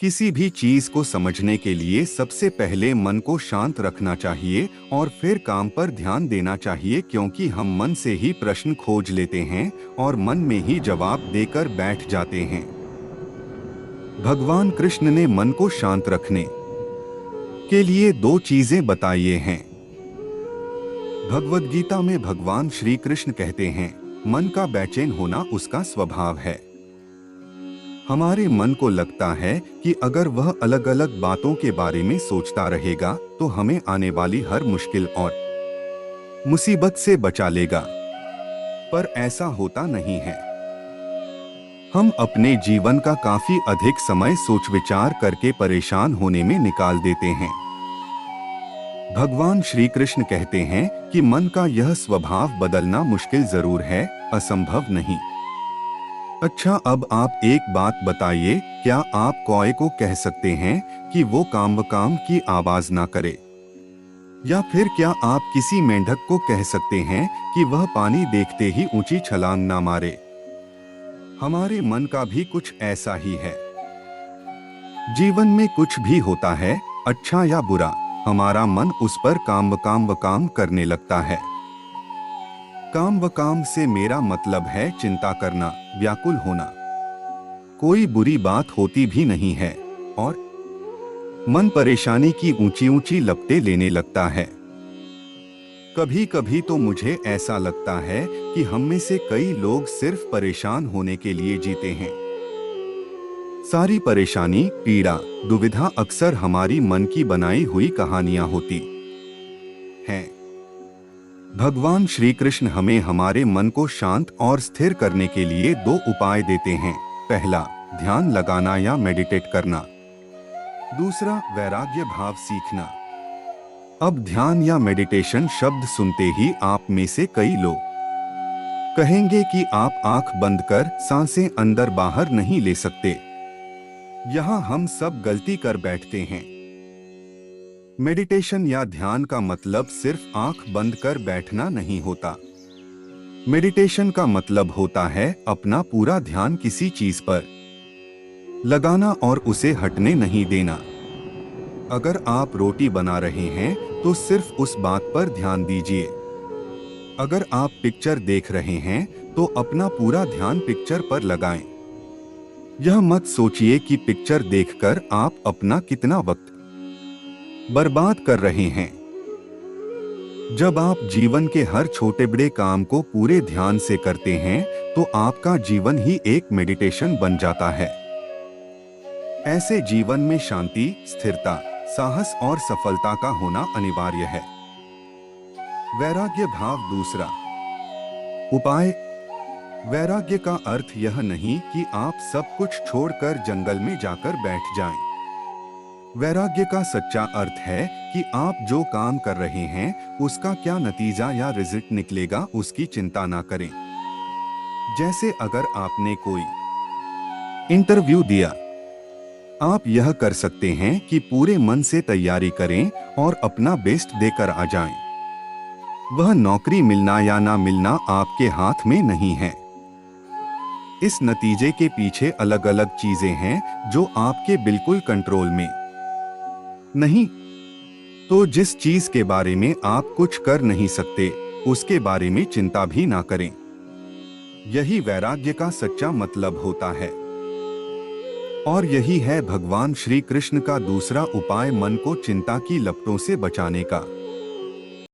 किसी भी चीज को समझने के लिए सबसे पहले मन को शांत रखना चाहिए और फिर काम पर ध्यान देना चाहिए, क्योंकि हम मन से ही प्रश्न खोज लेते हैं और मन में ही जवाब देकर बैठ जाते हैं। भगवान कृष्ण ने मन को शांत रखने के लिए दो चीजें बताई हैं। भगवद गीता में भगवान श्री कृष्ण कहते हैं, मन का बेचैन होना उसका स्वभाव है। हमारे मन को लगता है कि अगर वह अलग अलग बातों के बारे में सोचता रहेगा तो हमें आने वाली हर मुश्किल और मुसीबत से बचा लेगा, पर ऐसा होता नहीं है। हम अपने जीवन का काफी अधिक समय सोच विचार करके परेशान होने में निकाल देते हैं। भगवान श्री कृष्ण कहते हैं कि मन का यह स्वभाव बदलना मुश्किल जरूर है, असंभव नहीं। अच्छा, अब आप एक बात बताइए, क्या आप कौए को कह सकते हैं कि वो काम की आवाज ना करे? या फिर क्या आप किसी मेंढक को कह सकते हैं कि वह पानी देखते ही ऊंची छलांग ना मारे? हमारे मन का भी कुछ ऐसा ही है। जीवन में कुछ भी होता है, अच्छा या बुरा, हमारा मन उस पर काम करने लगता है। काम से मेरा मतलब है चिंता करना, व्याकुल होना। कोई बुरी बात होती भी नहीं है और मन परेशानी की ऊंची ऊंची लपटें लेने लगता है। कभी कभी तो मुझे ऐसा लगता है कि हम में से कई लोग सिर्फ परेशान होने के लिए जीते हैं। सारी परेशानी, पीड़ा, दुविधा अक्सर हमारी मन की बनाई हुई कहानियां होती हैं। भगवान श्री कृष्ण हमें हमारे मन को शांत और स्थिर करने के लिए दो उपाय देते हैं। पहला, ध्यान लगाना या मेडिटेट करना। दूसरा, वैराग्य भाव सीखना। अब ध्यान या मेडिटेशन शब्द सुनते ही आप में से कई लोग कहेंगे कि आप आंख बंद कर सांसें अंदर बाहर नहीं ले सकते। यहाँ हम सब गलती कर बैठते हैं। मेडिटेशन या ध्यान का मतलब सिर्फ आंख बंद कर बैठना नहीं होता। मेडिटेशन का मतलब होता है अपना पूरा ध्यान किसी चीज पर लगाना और उसे हटने नहीं देना। अगर आप रोटी बना रहे हैं तो सिर्फ उस बात पर ध्यान दीजिए। अगर आप पिक्चर देख रहे हैं तो अपना पूरा ध्यान पिक्चर पर लगाएं। यह मत सोचिए कि पिक्चर देखकर आप अपना कितना वक्त बर्बाद कर रहे हैं। जब आप जीवन के हर छोटे बड़े काम को पूरे ध्यान से करते हैं तो आपका जीवन ही एक मेडिटेशन बन जाता है। ऐसे जीवन में शांति, स्थिरता, साहस और सफलता का होना अनिवार्य है। वैराग्य भाव दूसरा उपाय। वैराग्य का अर्थ यह नहीं कि आप सब कुछ छोड़कर जंगल में जाकर बैठ जाएं। वैराग्य का सच्चा अर्थ है कि आप जो काम कर रहे हैं उसका क्या नतीजा या रिजल्ट निकलेगा उसकी चिंता ना करें। जैसे अगर आपने कोई इंटरव्यू दिया, आप यह कर सकते हैं कि पूरे मन से तैयारी करें और अपना बेस्ट देकर आ जाएं। वह नौकरी मिलना या ना मिलना आपके हाथ में नहीं है। इस नतीजे के पीछे अलग अलग चीजें हैं जो आपके बिल्कुल कंट्रोल में नहीं। तो जिस चीज के बारे में आप कुछ कर नहीं सकते उसके बारे में चिंता भी ना करें। यही वैराग्य का सच्चा मतलब होता है। और यही है भगवान श्री कृष्ण का दूसरा उपाय मन को चिंता की लपटों से बचाने का।